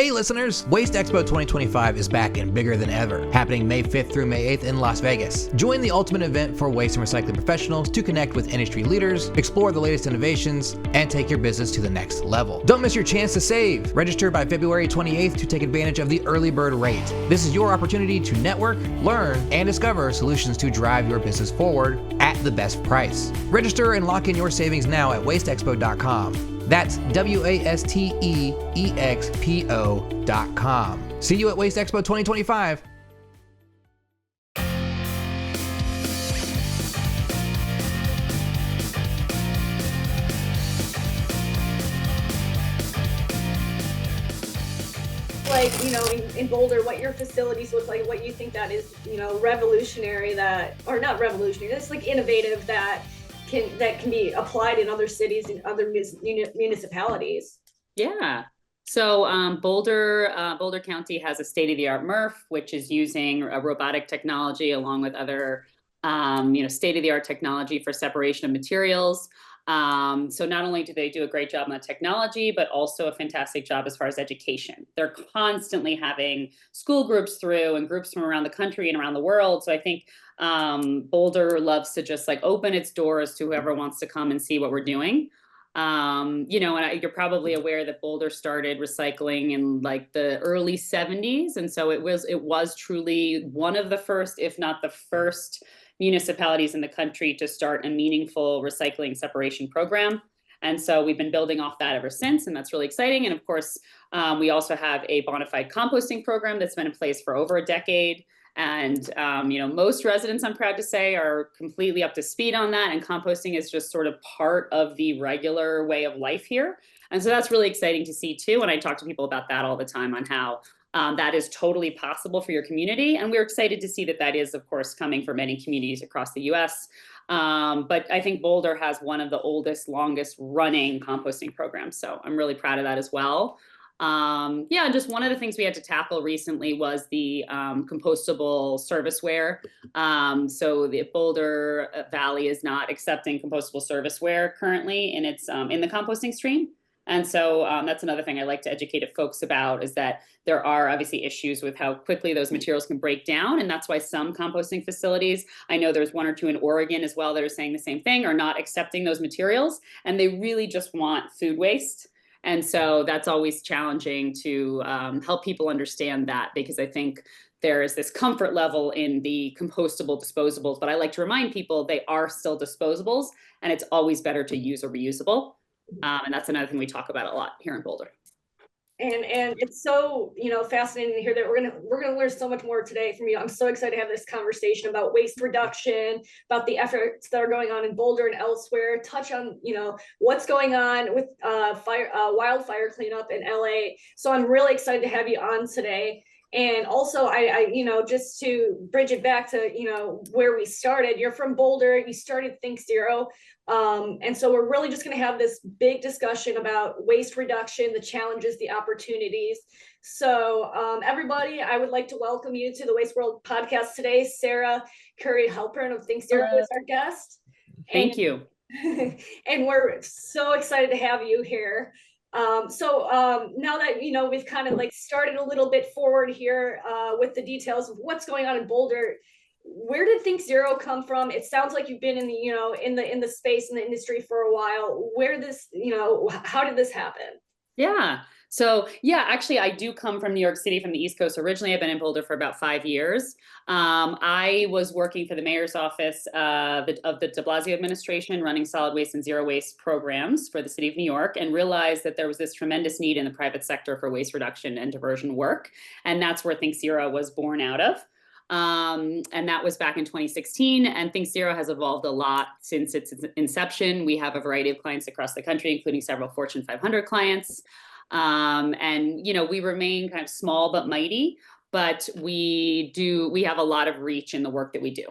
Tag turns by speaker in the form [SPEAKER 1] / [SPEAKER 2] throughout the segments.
[SPEAKER 1] Hey listeners, Waste Expo 2025 is back and bigger than ever, happening May 5th through May 8th in Las Vegas. Join the ultimate event for waste and recycling professionals to connect with industry leaders, explore the latest innovations, and take your business to the next level. Don't miss your chance to save. Register by February 28th to take advantage of the early bird rate. This is your opportunity to network, learn, and discover solutions to drive your business forward at the best price. Register and lock in your savings now at wasteexpo.com. That's WASTEXPO.com. See you at Waste Expo 2025.
[SPEAKER 2] Like, in Boulder, what your facilities look like, what you think that is, revolutionary, or not revolutionary, that's like innovative that can be applied in other cities and other municipalities.
[SPEAKER 3] Yeah. So Boulder County has a state-of-the-art MRF, which is using a robotic technology along with other, state-of-the-art technology for separation of materials. So not only do they do a great job on the technology, but also a fantastic job as far as education. They're constantly having school groups through and groups from around the country and around the world. So I think Boulder loves to just open its doors to whoever wants to come and see what we're doing. And you're probably aware that Boulder started recycling in the early 70s. And so it was truly one of the first, if not the first, municipalities in the country to start a meaningful recycling separation program. And so we've been building off that ever since, and that's really exciting. And of course, we also have a bona fide composting program that's been in place for over a decade. And, most residents, I'm proud to say, are completely up to speed on that. And composting is just sort of part of the regular way of life here. And so that's really exciting to see too. And I talk to people about that all the time on how that is totally possible for your community. And we're excited to see that is, of course, coming for many communities across the US. But I think Boulder has one of the oldest, longest running composting programs. So I'm really proud of that as well. Just one of the things we had to tackle recently was the compostable serviceware. So the Boulder Valley is not accepting compostable serviceware currently in its in the composting stream. And so that's another thing I like to educate folks about, is that there are obviously issues with how quickly those materials can break down. And that's why some composting facilities, I know there's one or two in Oregon as well that are saying the same thing, are not accepting those materials. And they really just want food waste. And so that's always challenging to help people understand that, because I think there is this comfort level in the compostable disposables. But I like to remind people they are still disposables, and it's always better to use a reusable. And that's another thing we talk about a lot here in Boulder.
[SPEAKER 2] And it's so, fascinating to hear that we're gonna learn so much more today from you. I'm so excited to have this conversation about waste reduction, about the efforts that are going on in Boulder and elsewhere, touch on, what's going on with wildfire cleanup in LA. So I'm really excited to have you on today. And also, I just to bridge it back to, where we started, you're from Boulder, you started Think Zero. And so we're really just going to have this big discussion about waste reduction, the challenges, the opportunities. So everybody, I would like to welcome you to the Waste World podcast today. Sarah Currie-Halpern of Think Zero is our guest.
[SPEAKER 3] Thank you.
[SPEAKER 2] And we're so excited to have you here. So now that, we've kind of started a little bit forward here with the details of what's going on in Boulder, where did Think Zero come from? It sounds like you've been in the, in the space, in the industry for a while. Where this, how did this happen?
[SPEAKER 3] Yeah. So actually I do come from New York City, from the East Coast. Originally, I've been in Boulder for about 5 years. I was working for the mayor's office of the de Blasio administration, running solid waste and zero waste programs for the city of New York, and realized that there was this tremendous need in the private sector for waste reduction and diversion work. And that's where Think Zero was born out of. And that was back in 2016. And Think Zero has evolved a lot since its inception. We have a variety of clients across the country, including several Fortune 500 clients. And, we remain kind of small but mighty, but we have a lot of reach in the work that we do.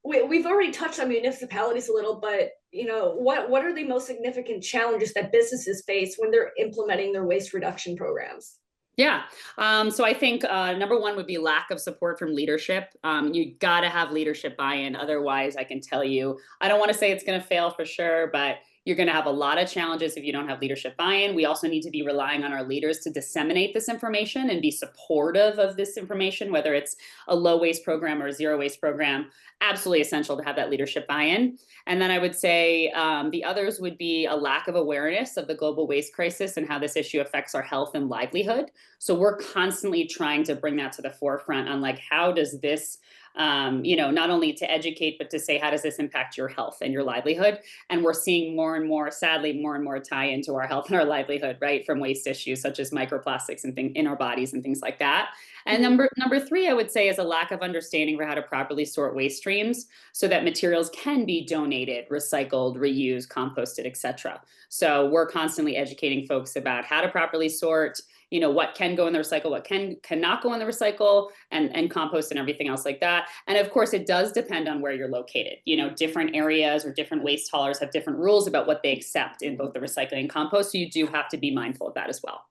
[SPEAKER 2] We've already touched on municipalities a little, but, what are the most significant challenges that businesses face when they're implementing their waste reduction programs?
[SPEAKER 3] Yeah. So I think number one would be lack of support from leadership. You got to have leadership buy-in. Otherwise, I can tell you, I don't want to say it's going to fail for sure, but You're going to have a lot of challenges if you don't have leadership buy-in. We also need to be relying on our leaders to disseminate this information and be supportive of this information, whether it's a low waste program or a zero waste program. Absolutely essential to have that leadership buy-in. And then I would say the others would be a lack of awareness of the global waste crisis and how this issue affects our health and livelihood. So we're constantly trying to bring that to the forefront on like, how does this, not only to educate, but to say, how does this impact your health and your livelihood? And we're seeing more and more, sadly, more and more tie into our health and our livelihood, right? From waste issues such as microplastics and things in our bodies and things like that. And number three, I would say, is a lack of understanding for how to properly sort waste streams so that materials can be donated, recycled, reused, composted, etc. So we're constantly educating folks about how to properly sort, what can go in the recycle, what cannot go in the recycle, and compost and everything else like that. And of course, it does depend on where you're located. Different areas or different waste haulers have different rules about what they accept in both the recycling and compost. So you do have to be mindful of that as well.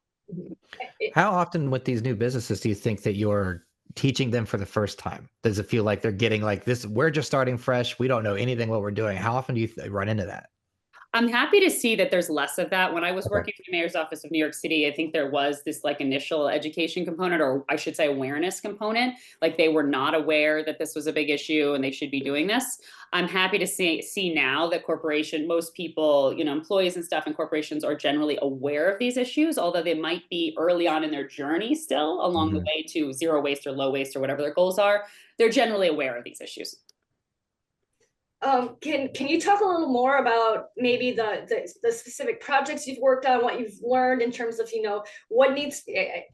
[SPEAKER 1] How often with these new businesses do you think that you're teaching them for the first time? Does it feel like they're getting like this? We're just starting fresh. We don't know anything what we're doing. How often do you run into that?
[SPEAKER 3] I'm happy to see that there's less of that. When I was
[SPEAKER 1] Okay.
[SPEAKER 3] working for the mayor's office of New York City, I think there was this like initial education component, or I should say awareness component. Like they were not aware that this was a big issue and they should be doing this. I'm happy to see now that most people, employees and stuff in corporations are generally aware of these issues, although they might be early on in their journey still along the way to zero waste or low waste or whatever their goals are. They're generally aware of these issues.
[SPEAKER 2] Can you talk a little more about maybe the specific projects you've worked on, what you've learned in terms of, what needs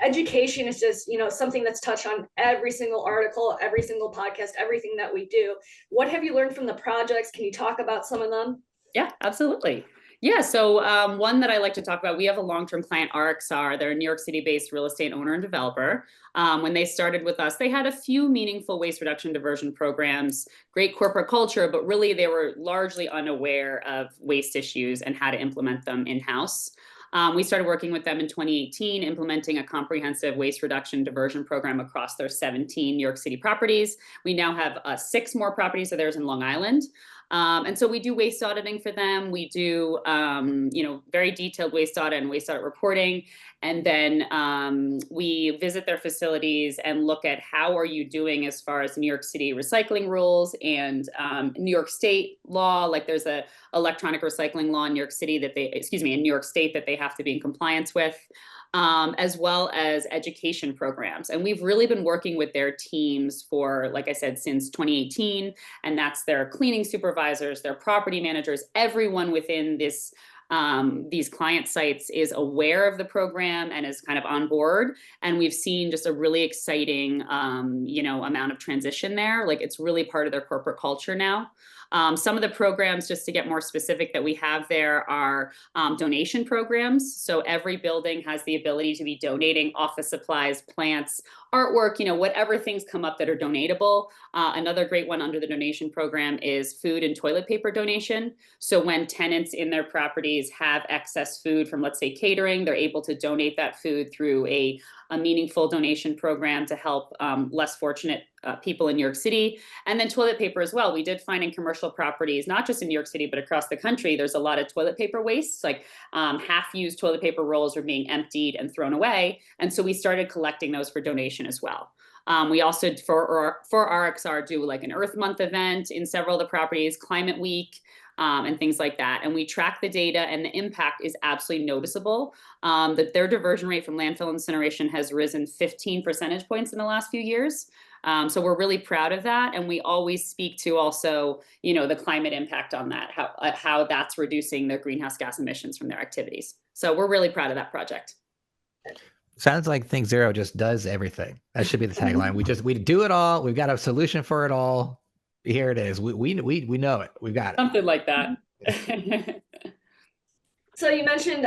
[SPEAKER 2] education is just, something that's touched on every single article, every single podcast, everything that we do. What have you learned from the projects? Can you talk about some of them?
[SPEAKER 3] Yeah, absolutely. Yeah, so one that I like to talk about, we have a long-term client, RXR. They're a New York City-based real estate owner and developer. When they started with us, they had a few meaningful waste reduction diversion programs, great corporate culture, but really they were largely unaware of waste issues and how to implement them in-house. We started working with them in 2018, implementing a comprehensive waste reduction diversion program across their 17 New York City properties. We now have 6 more properties of theirs in Long Island. And so we do waste auditing for them. We do, very detailed waste audit and waste audit reporting. And then we visit their facilities and look at how are you doing as far as New York City recycling rules and New York State law. Like there's a electronic recycling law in New York City in New York State that they have to be in compliance with. As well as education programs. And we've really been working with their teams for, like I said, since 2018. And that's their cleaning supervisors, their property managers, everyone within these client sites is aware of the program and is kind of on board. And we've seen just a really exciting, amount of transition there. Like it's really part of their corporate culture now. Some of the programs, just to get more specific, that we have there are donation programs. So every building has the ability to be donating office supplies, plants, artwork, whatever things come up that are donatable. Another great one under the donation program is food and toilet paper donation. So when tenants in their properties have excess food from, let's say, catering, they're able to donate that food through a meaningful donation program to help less fortunate people in New York City. And then toilet paper as well. We did find in commercial properties, not just in New York City, but across the country, there's a lot of toilet paper waste, like half-used toilet paper rolls are being emptied and thrown away. And so we started collecting those for donation as well. We also, for RXR, do like an Earth Month event in several of the properties, Climate Week, and things like that. And we track the data, and the impact is absolutely noticeable. That their diversion rate from landfill incineration has risen 15 percentage points in the last few years. So we're really proud of that. And we always speak to also, the climate impact on that, how that's reducing their greenhouse gas emissions from their activities. So we're really proud of that project.
[SPEAKER 1] Sounds like Think Zero just does everything. That should be the tagline. We do it all. We've got a solution for it all. Here it is. We know it. We've got it.
[SPEAKER 3] Something like that.
[SPEAKER 2] So you mentioned,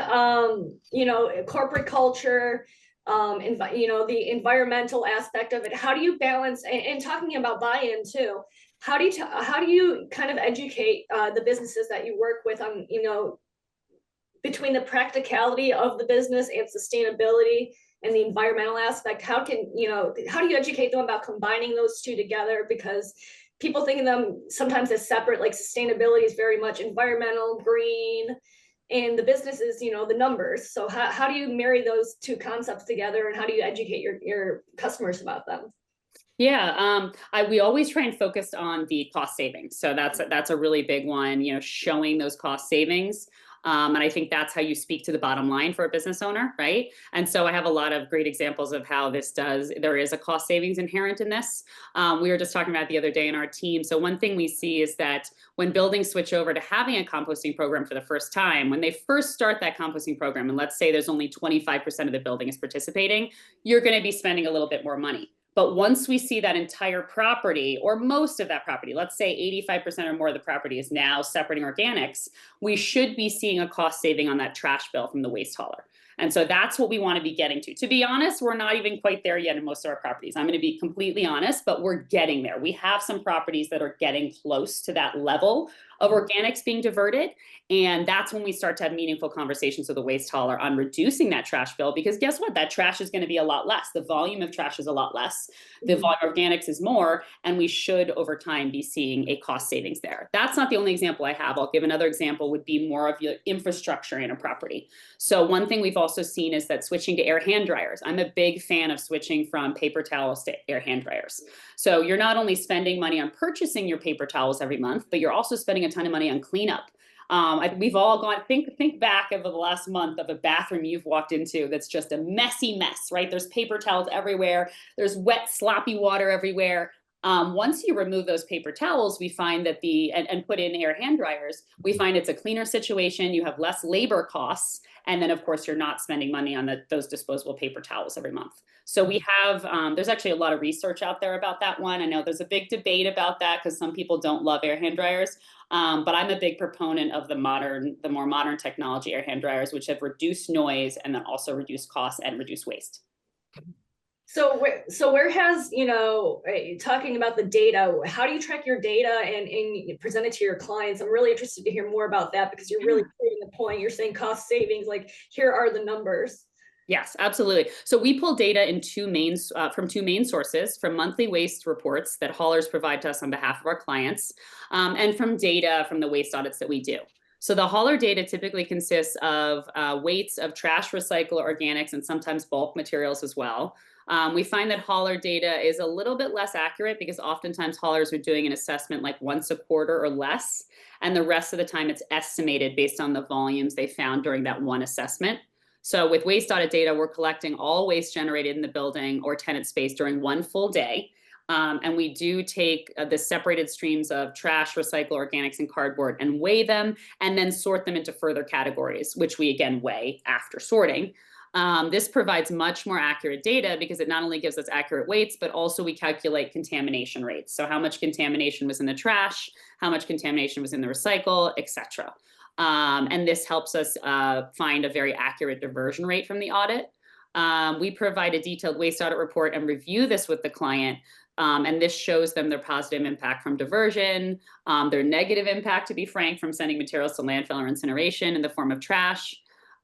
[SPEAKER 2] corporate culture, the environmental aspect of it. How do you balance, and talking about buy-in too, how do you kind of educate the businesses that you work with on, between the practicality of the business and sustainability and the environmental aspect? How do you educate them about combining those two together? Because people think of them sometimes as separate, like sustainability is very much environmental, green, and the business is, the numbers. So how do you marry those two concepts together, and how do you educate your customers about them?
[SPEAKER 3] Yeah, we always try and focus on the cost savings. So that's a really big one, showing those cost savings. And I think that's how you speak to the bottom line for a business owner, right? And so I have a lot of great examples of how there is a cost savings inherent in this. We were just talking about it the other day in our team. So one thing we see is that when buildings switch over to having a composting program for the first time, when they first start that composting program, and let's say there's only 25% of the building is participating, you're going to be spending a little bit more money. But once we see that entire property, or most of that property, let's say 85% or more of the property is now separating organics, we should be seeing a cost saving on that trash bill from the waste hauler. And so that's what we want to be getting to. To be honest, we're not even quite there yet in most of our properties. I'm going to be completely honest, but we're getting there. We have some properties that are getting close to that level of organics being diverted. And that's when we start to have meaningful conversations with the waste hauler on reducing that trash bill, because guess what? That trash is going to be a lot less. The volume of trash is a lot less. The volume of organics is more, and we should over time be seeing a cost savings there. That's not the only example I have. I'll give another example would be more of your infrastructure in a property. So one thing we've also seen is that switching to air hand dryers. I'm a big fan of switching from paper towels to air hand dryers. So you're not only spending money on purchasing your paper towels every month, but you're also spending a ton of money on cleanup. We've all gone, think back over the last month of a bathroom you've walked into that's just a messy mess, right? There's paper towels everywhere. There's wet, sloppy water everywhere. Once you remove those paper towels, we find that and put in air hand dryers, we find it's a cleaner situation. You have less labor costs. And then of course, you're not spending money on those disposable paper towels every month. So we have, there's actually a lot of research out there about that one. I know there's a big debate about that because some people don't love air hand dryers. But I'm a big proponent of the more modern technology air hand dryers, which have reduced noise and then also reduced costs and reduced waste.
[SPEAKER 2] So where has, talking about the data, how do you track your data and present it to your clients? I'm really interested to hear more about that, because you're really putting the point. You're saying cost savings, like here are the numbers.
[SPEAKER 3] Yes, absolutely. So we pull data in from two main sources, from monthly waste reports that haulers provide to us on behalf of our clients, and from data from the waste audits that we do. So the hauler data typically consists of weights of trash, recycle, organics, and sometimes bulk materials as well. We find that hauler data is a little bit less accurate because oftentimes haulers are doing an assessment like once a quarter or less, and the rest of the time it's estimated based on the volumes they found during that one assessment. So with waste audit data, we're collecting all waste generated in the building or tenant space during one full day. And we do take the separated streams of trash, recycle, organics, and cardboard and weigh them, and then sort them into further categories, which we again weigh after sorting. This provides much more accurate data because it not only gives us accurate weights, but also we calculate contamination rates. So how much contamination was in the trash, how much contamination was in the recycle, etc. And this helps us find a very accurate diversion rate from the audit. We provide a detailed waste audit report and review this with the client. And this shows them their positive impact from diversion, their negative impact, to be frank, from sending materials to landfill or incineration in the form of trash.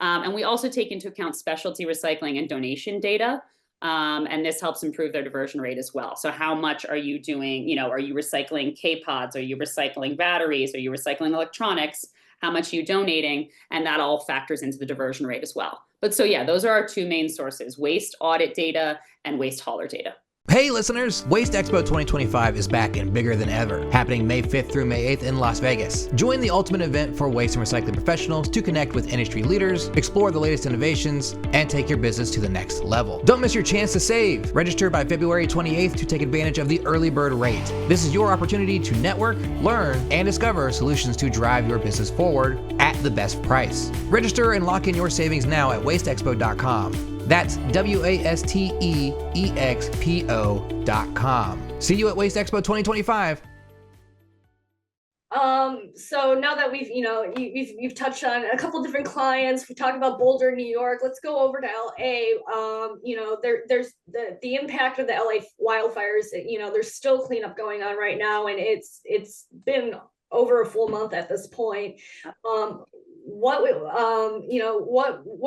[SPEAKER 3] And we also take into account specialty recycling and donation data. And this helps improve their diversion rate as well. So how much are you doing? Are you recycling K-pods? Are you recycling batteries? Are you recycling electronics? How much are you donating? And that all factors into the diversion rate as well. But so yeah, those are our two main sources: waste audit data and waste hauler data.
[SPEAKER 1] Hey listeners, Waste Expo 2025 is back and bigger than ever, happening May 5th through May 8th in Las Vegas. Join the ultimate event for waste and recycling professionals to connect with industry leaders, explore the latest innovations, and take your business to the next level. Don't miss your chance to save. Register by February 28th to take advantage of the early bird rate. This is your opportunity to network, learn, and discover solutions to drive your business forward at the best price. Register and lock in your savings now at wasteexpo.com. That's WASTEXPO.com. See you at Waste Expo 2025.
[SPEAKER 2] So now that we've touched on a couple different clients, we talked about Boulder, New York. Let's go over to LA. There's the impact of the LA wildfires. There's still cleanup going on right now, and it's been over a full month at this point. What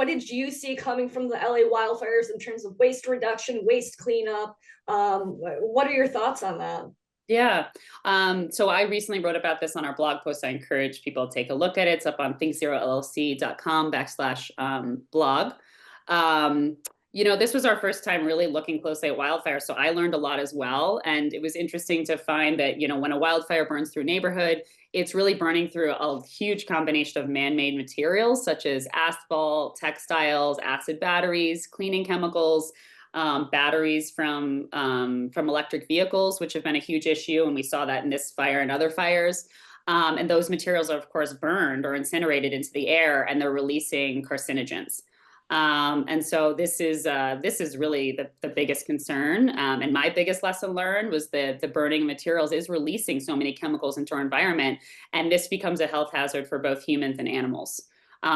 [SPEAKER 2] did you see coming from the LA wildfires in terms of waste reduction, waste cleanup? What are your thoughts on that?
[SPEAKER 3] Yeah. So I recently wrote about this on our blog post. I encourage people to take a look at it. It's up on thinkzerollc.com/blog. Um, this was our first time really looking closely at wildfire. So I learned a lot as well. And it was interesting to find that, when a wildfire burns through a neighborhood, it's really burning through a huge combination of man-made materials such as asphalt, textiles, acid batteries, cleaning chemicals, batteries from electric vehicles, which have been a huge issue, and we saw that in this fire and other fires. And those materials are, of course, burned or incinerated into the air, and they're releasing carcinogens. And so this is really the biggest concern. And my biggest lesson learned was that the burning materials is releasing so many chemicals into our environment, and this becomes a health hazard for both humans and animals.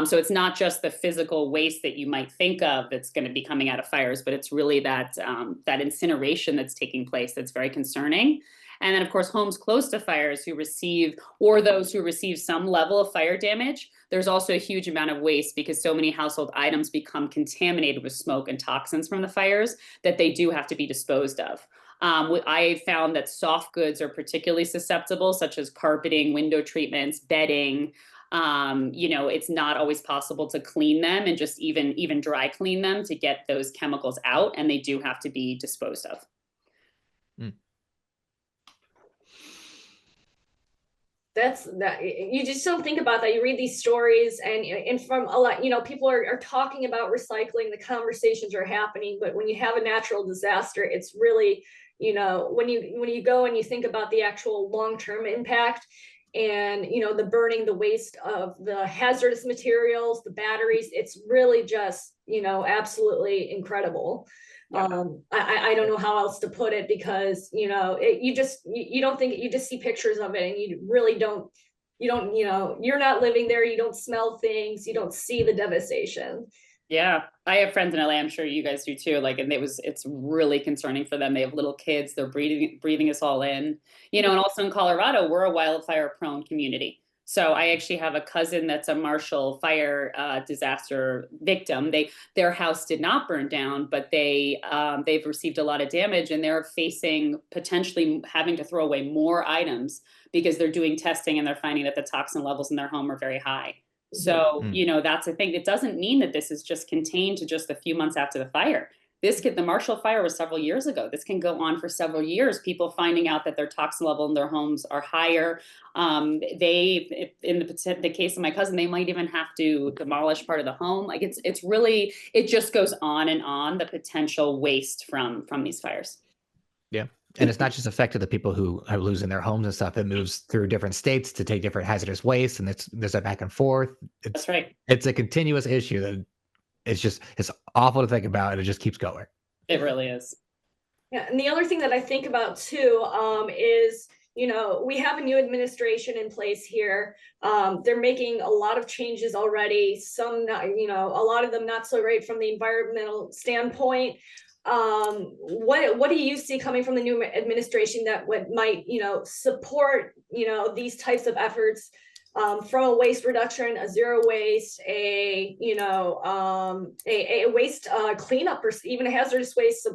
[SPEAKER 3] So it's not just the physical waste that you might think of that's going to be coming out of fires, but it's really that incineration that's taking place that's very concerning. And then, of course, homes close to fires who receive, or those who receive some level of fire damage, there's also a huge amount of waste because so many household items become contaminated with smoke and toxins from the fires that they do have to be disposed of. I found that soft goods are particularly susceptible, such as carpeting, window treatments, bedding. It's not always possible to clean them and just even dry clean them to get those chemicals out, and they do have to be disposed of.
[SPEAKER 1] Mm.
[SPEAKER 2] That's that you just don't think about that. You read these stories and from a lot, people are talking about recycling, the conversations are happening, but when you have a natural disaster, it's really, when you go and you think about the actual long-term impact and the burning, the waste of the hazardous materials, the batteries, it's really just absolutely incredible.
[SPEAKER 3] Yeah.
[SPEAKER 2] I don't know how else to put it because you don't think, you just see pictures of it and you really don't, you're not living there, you don't smell things, you don't see the devastation.
[SPEAKER 3] Yeah, I have friends in LA. I'm sure you guys do too. And it's really concerning for them. They have little kids. They're breathing us all in. And also in Colorado, we're a wildfire-prone community. So I actually have a cousin that's a Marshall fire disaster victim. Their house did not burn down, but they've received a lot of damage, and they're facing potentially having to throw away more items because they're doing testing and they're finding that the toxin levels in their home are very high. So, that's the thing. It doesn't mean that this is just contained to just a few months after the fire. The Marshall fire was several years ago. This can go on for several years. People finding out that their toxin level in their homes are higher. In the case of my cousin, they might even have to demolish part of the home. It's really, it just goes on and on, the potential waste from these fires.
[SPEAKER 1] Yeah. And it's not just affected the people who are losing their homes and stuff. It moves through different states to take different hazardous waste, and there's a back and forth.
[SPEAKER 3] That's right.
[SPEAKER 1] It's a continuous issue that it's awful to think about, and it just keeps going.
[SPEAKER 3] It really is.
[SPEAKER 2] Yeah, and the other thing that I think about too is, we have a new administration in place here. They're making a lot of changes already. Some, a lot of them not so great from the environmental standpoint. What do you see coming from the new administration that might support these types of efforts, from a waste reduction, a zero waste, a waste cleanup, or even a hazardous waste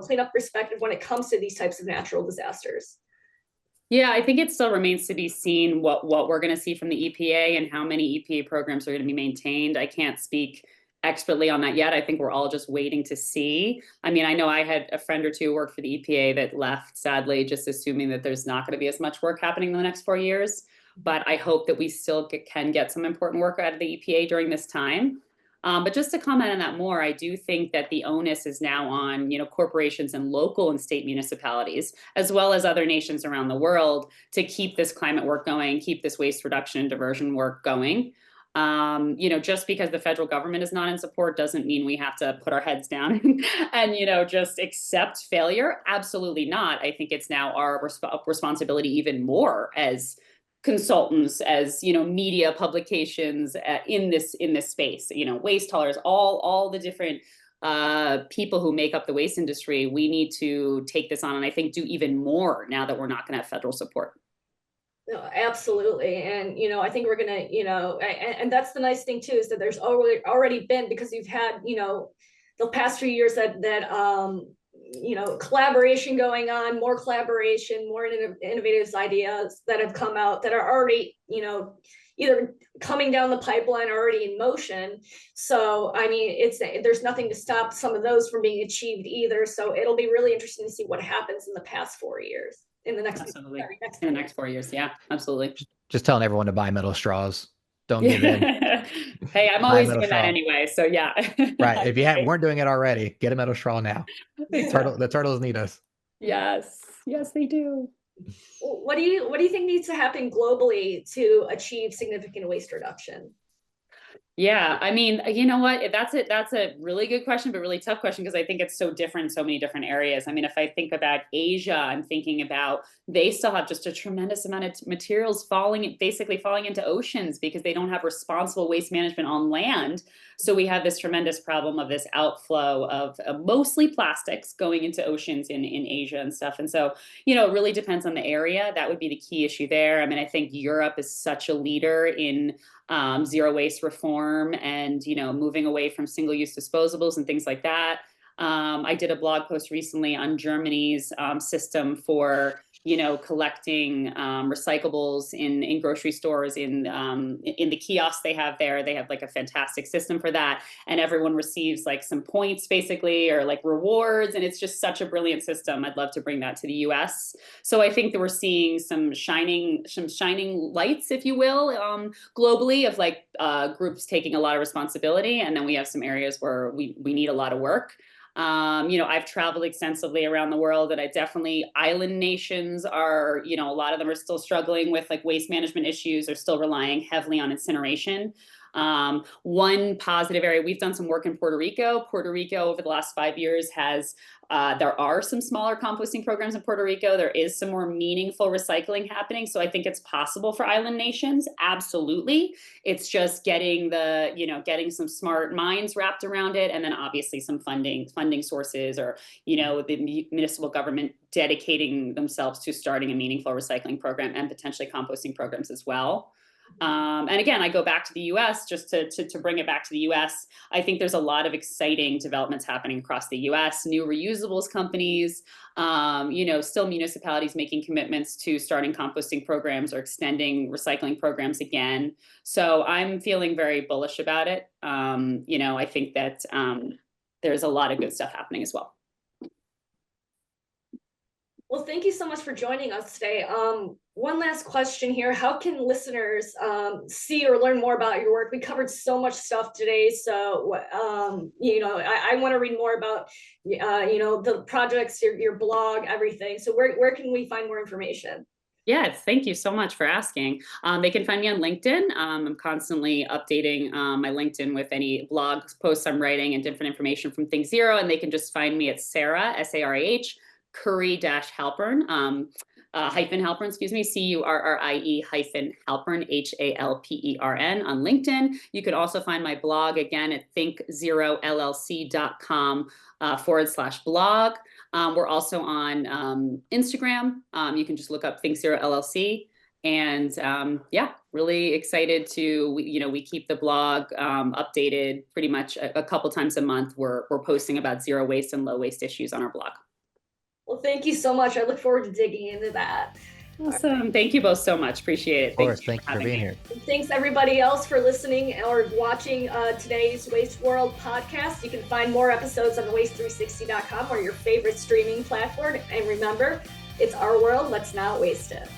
[SPEAKER 2] cleanup perspective when it comes to these types of natural disasters?
[SPEAKER 3] Yeah, I think it still remains to be seen what we're going to see from the EPA and how many EPA programs are going to be maintained. I can't speak expertly on that yet. I think we're all just waiting to see. I mean, I know I had a friend or two work for the EPA that left, sadly, just assuming that there's not going to be as much work happening in the next 4 years. But I hope that we still can get some important work out of the EPA during this time. But just to comment on that more, I do think that the onus is now on corporations and local and state municipalities, as well as other nations around the world, to keep this climate work going, keep this waste reduction and diversion work going. Just because the federal government is not in support doesn't mean we have to put our heads down and just accept failure. Absolutely not. I think it's now our responsibility even more as consultants, as media publications in this space, waste haulers, all the different people who make up the waste industry. We need to take this on, and I think do even more now that we're not going to have federal support.
[SPEAKER 2] No, absolutely. And, I think we're going to, and that's the nice thing too, is that there's already been, because you've had, the past few years that collaboration going on, more collaboration, more innovative ideas that have come out that are already, either coming down the pipeline or already in motion. So, I mean, there's nothing to stop some of those from being achieved either. So it'll be really interesting to see what happens in the past 4 years, in the next,
[SPEAKER 3] Absolutely.
[SPEAKER 2] sorry, next
[SPEAKER 3] in the next 4 years. Yeah, absolutely.
[SPEAKER 1] Just telling everyone to buy metal straws. Don't give in.
[SPEAKER 3] Hey, I'm
[SPEAKER 1] Buy a
[SPEAKER 3] always
[SPEAKER 1] metal
[SPEAKER 3] doing
[SPEAKER 1] straw.
[SPEAKER 3] that anyway. So yeah.
[SPEAKER 1] Right. If you weren't doing it already, get a metal straw now. The turtles need us.
[SPEAKER 3] Yes. Yes, they do.
[SPEAKER 2] What do you think needs to happen globally to achieve significant waste reduction?
[SPEAKER 3] Yeah, I mean, you know what? That's a really good question, but really tough question, because I think it's so different in so many different areas. I mean, if I think about Asia, I'm thinking about they still have just a tremendous amount of materials basically falling into oceans because they don't have responsible waste management on land. So we have this tremendous problem of this outflow of mostly plastics going into oceans in Asia and stuff. And so, it really depends on the area. That would be the key issue there. I mean, I think Europe is such a leader in zero waste reform and, moving away from single-use disposables and things like that. I did a blog post recently on Germany's system for, collecting recyclables in grocery stores, in the kiosks they have there. They have like a fantastic system for that. And everyone receives like some points basically, or like rewards. And it's just such a brilliant system. I'd love to bring that to the US. So I think that we're seeing some shining lights, if you will, globally, of like groups taking a lot of responsibility. And then we have some areas where we need a lot of work. I've traveled extensively around the world, and island nations are, a lot of them are still struggling with like waste management issues. They're still relying heavily on incineration. One positive area, we've done some work in Puerto Rico. Puerto Rico over the last 5 years there are some smaller composting programs in Puerto Rico. There is some more meaningful recycling happening. So I think it's possible for island nations. Absolutely. It's just getting some smart minds wrapped around it. And then obviously some funding sources, or, the municipal government dedicating themselves to starting a meaningful recycling program and potentially composting programs as well. And again, I go back to the US just to bring it back to the US. I think there's a lot of exciting developments happening across the US, new reusables companies, still municipalities making commitments to starting composting programs or extending recycling programs again. So I'm feeling very bullish about it. I think that there's a lot of good stuff happening as well.
[SPEAKER 2] Well, thank you so much for joining us today. One last question here. How can listeners see or learn more about your work? We covered so much stuff today. So, I want to read more about, the projects, your blog, everything. So where can we find more information?
[SPEAKER 3] Yes, thank you so much for asking. They can find me on LinkedIn. I'm constantly updating my LinkedIn with any blog posts I'm writing and different information from Think Zero. And they can just find me at Sarah, Sarah Currie-Halpern, Halpern, Currie-Halpern, Halpern on LinkedIn. You could also find my blog again at thinkzerolllc.com /blog. We're also on Instagram. You can just look up Think Zero LLC. And really excited to, we keep the blog updated pretty much a couple times a month. We're posting about zero waste and low waste issues on our blog.
[SPEAKER 2] Well, thank you so much. I look forward to digging into that.
[SPEAKER 3] Awesome. Thank you both so much. Appreciate it.
[SPEAKER 1] Of course. Thank you for being here.
[SPEAKER 2] Thanks everybody else for listening or watching today's Waste World podcast. You can find more episodes on waste360.com or your favorite streaming platform. And remember, it's our world. Let's not waste it.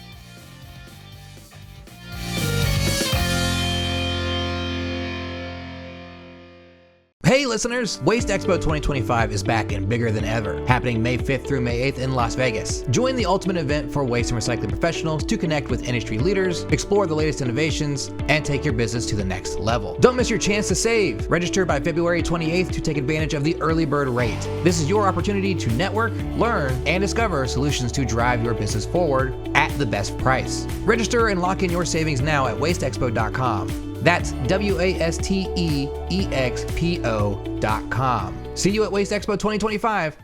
[SPEAKER 1] Hey listeners, Waste Expo 2025 is back and bigger than ever, happening May 5th through May 8th in Las Vegas. Join the ultimate event for waste and recycling professionals to connect with industry leaders, explore the latest innovations, and take your business to the next level. Don't miss your chance to save. Register by February 28th to take advantage of the early bird rate. This is your opportunity to network, learn, and discover solutions to drive your business forward at the best price. Register and lock in your savings now at wasteexpo.com. That's WASTEEXPO.com. See you at Waste Expo 2025.